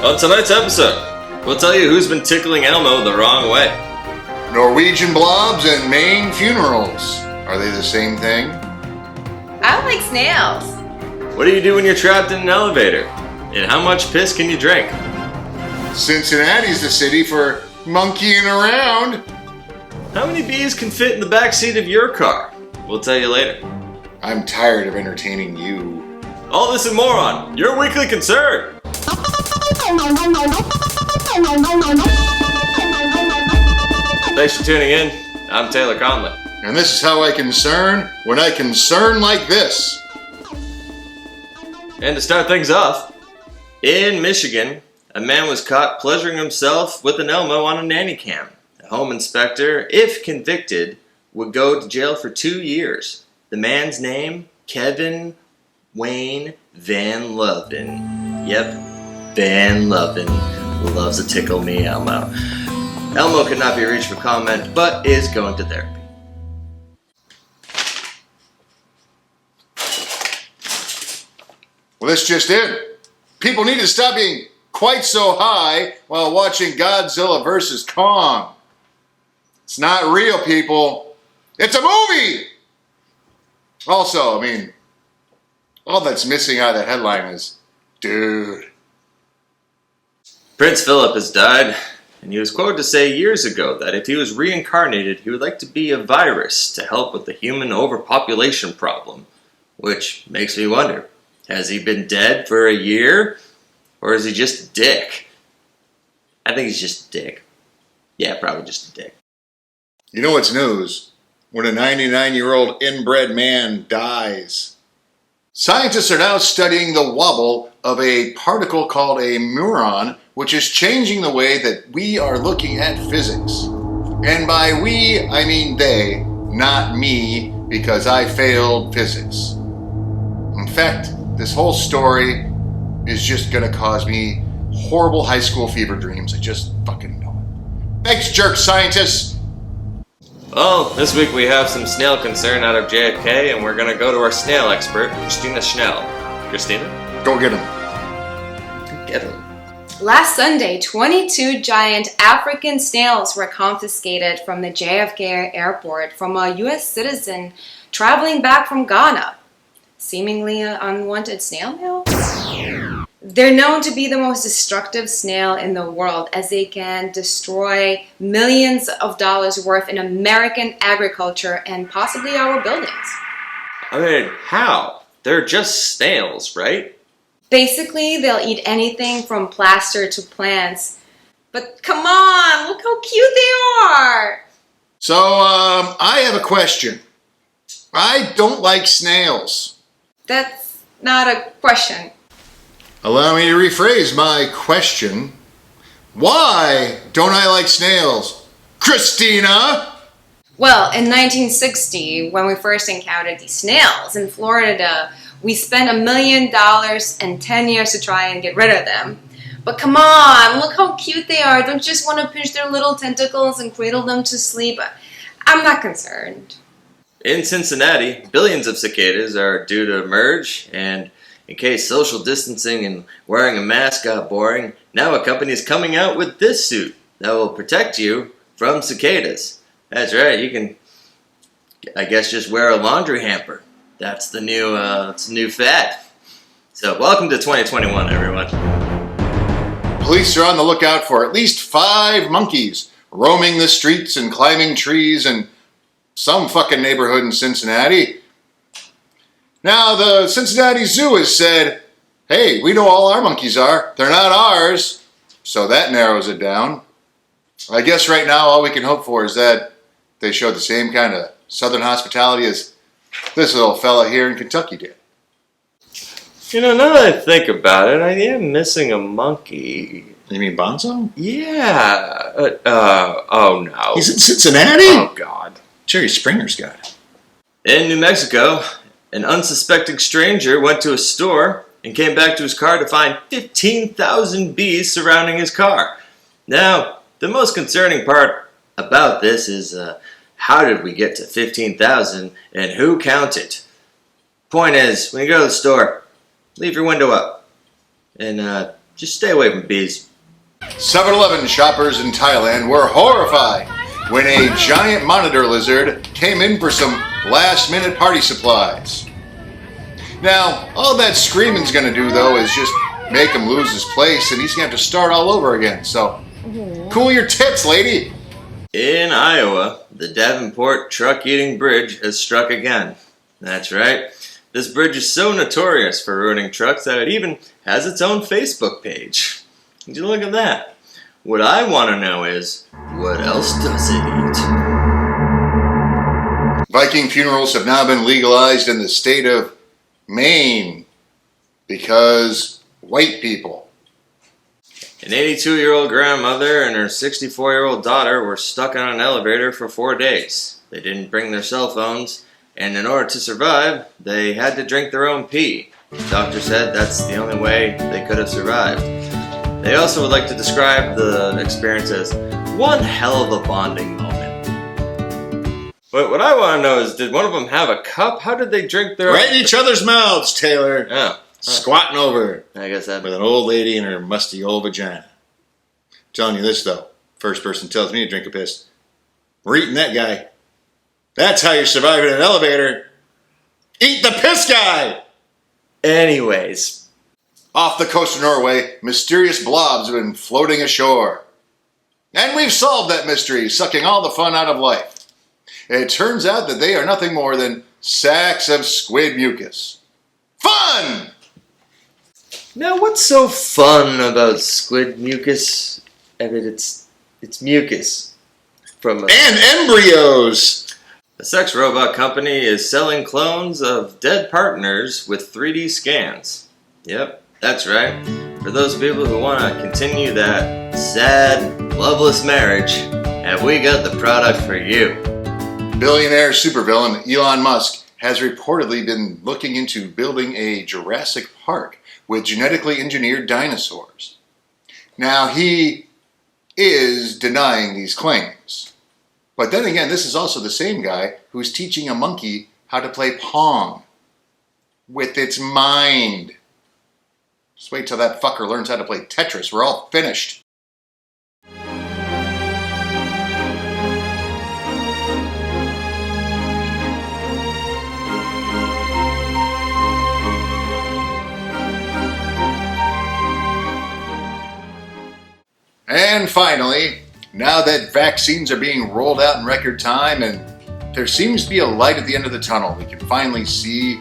On tonight's episode, we'll tell you who's been tickling Elmo the wrong way. Norwegian blobs and Maine funerals. Are they the same thing? I like snails. What do you do when you're trapped in an elevator? And how much piss can you drink? Cincinnati's the city for monkeying around. How many bees can fit in the back seat of your car? We'll tell you later. I'm tired of entertaining you. All this and more on Your Weekly Concern. Thanks for tuning in. I'm Taylor Conley. And this is how I concern when I concern like this. And to start things off, in Michigan, a man was caught pleasuring himself with an Elmo on a nanny cam. A home inspector, if convicted, would go to jail for 2 years. The man's name, Kevin Wayne Van Loven. Yep, Van Loven loves to tickle me, Elmo. Elmo could not be reached for comment, but is going to therapy. Well, this just in. People need to stop being quite so high while watching Godzilla vs. Kong. It's not real, people. It's a movie! Also, all that's missing out of that headline is, dude. Prince Philip has died, and he was quoted to say years ago that if he was reincarnated, he would like to be a virus to help with the human overpopulation problem. Which makes me wonder, has he been dead for a year? Or is he just a dick? I think he's just a dick. Yeah, probably just a dick. You know what's news? When a 99-year-old inbred man dies. Scientists are now studying the wobble of a particle called a muon, which is changing the way that we are looking at physics. And by we, I mean they, not me, because I failed physics. In fact, this whole story is just gonna cause me horrible high school fever dreams. I just fucking know it. Thanks, jerk scientists! Well, this week we have some snail concern out of JFK, and we're gonna go to our snail expert, Kristina Schnell. Kristina? Go get him. Get him. Last Sunday, 22 giant African snails were confiscated from the JFK airport from a U.S. citizen traveling back from Ghana. Seemingly unwanted snail mail? They're known to be the most destructive snail in the world, as they can destroy millions of dollars worth in American agriculture and possibly our buildings. How? They're just snails, right? Basically, they'll eat anything from plaster to plants. But come on, look how cute they are! So, I have a question. I don't like snails. That's not a question. Allow me to rephrase my question. Why don't I like snails? Kristina! Well, in 1960, when we first encountered these snails in Florida, we spent $1 million and 10 years to try and get rid of them. But come on, look how cute they are. Don't you just want to pinch their little tentacles and cradle them to sleep? I'm not concerned. In Cincinnati, billions of cicadas are due to emerge, and in case social distancing and wearing a mask got boring, now a company is coming out with this suit that will protect you from cicadas. That's right, you can, I guess, just wear a laundry hamper. That's the new fad. So welcome to 2021, everyone. Police are on the lookout for at least 5 monkeys roaming the streets and climbing trees in some fucking neighborhood in Cincinnati. Now, the Cincinnati Zoo has said, hey, we know all our monkeys are. They're not ours. So that narrows it down. I guess right now all we can hope for is that they show the same kind of southern hospitality as this little fella here in Kentucky did. You know, now that I think about it, I am missing a monkey. You mean Bonzo? Yeah. Oh no. He's in Cincinnati? Oh God. Jerry Springer's got it. In New Mexico, an unsuspecting stranger went to a store and came back to his car to find 15,000 bees surrounding his car. Now, the most concerning part about this is how did we get to 15,000 and who counted? Point is, when you go to the store, leave your window up and Just stay away from bees. 7-Eleven shoppers in Thailand were horrified when a giant monitor lizard came in for some last-minute party supplies. Now, all that screaming's gonna do, though, is just make him lose his place, and he's gonna have to start all over again. So, cool your tits, lady! In Iowa, the Davenport truck-eating bridge has struck again. That's right. This bridge is so notorious for ruining trucks that it even has its own Facebook page. Would you look at that? What I want to know is, what else does it eat? Viking funerals have now been legalized in the state of Maine because white people. An 82-year-old grandmother and her 64-year-old daughter were stuck on an elevator for 4 days. They didn't bring their cell phones, and in order to survive, they had to drink their own pee. The doctor said that's the only way they could have survived. They also would like to describe the experience as one hell of a bonding moment. But what I want to know is, did one of them have a cup? How did they drink their Right own? in each other's mouths, Taylor. Oh. Squatting over I guess that. with an old lady and her musty old vagina. Telling you this, though. First person tells me to drink a piss. We're eating that guy. That's how you're surviving an elevator. Eat the piss guy! Anyways. Off the coast of Norway, mysterious blobs have been floating ashore. And we've solved that mystery, sucking all the fun out of life. It turns out that they are nothing more than sacks of squid mucus. Fun! Now, what's so fun about squid mucus? I mean, it's mucus from And embryos! a sex robot company is selling clones of dead partners with 3D scans. Yep, that's right. For those people who want to continue that sad, loveless marriage, have we got the product for you? Billionaire supervillain Elon Musk has reportedly been looking into building a Jurassic Park with genetically engineered dinosaurs. Now, he is denying these claims. But then again, this is also the same guy who's teaching a monkey how to play Pong with its mind. Just wait till that fucker learns how to play Tetris. We're all finished. And finally, now that vaccines are being rolled out in record time and there seems to be a light at the end of the tunnel, we can finally see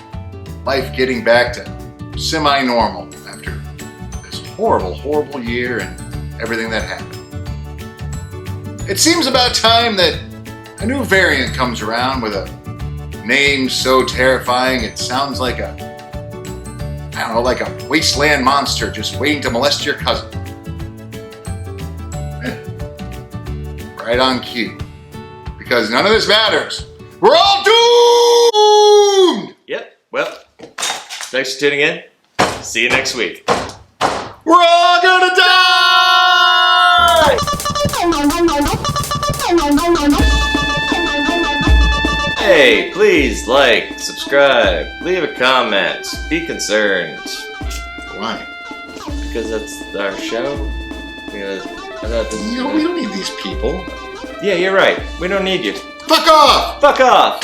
life getting back to semi-normal after this horrible, horrible year and everything that happened. It seems about time that a new variant comes around with a name so terrifying it sounds like like a wasteland monster just waiting to molest your cousin. Right on cue. Because none of this matters. We're all doomed! Yep, well, thanks for tuning in. See you next week. We're all gonna die! Hey, please like, subscribe, leave a comment, be concerned. Why? Because that's our show. Because I thought this We don't need these people. Yeah, you're right. We don't need you. Fuck off! Fuck off!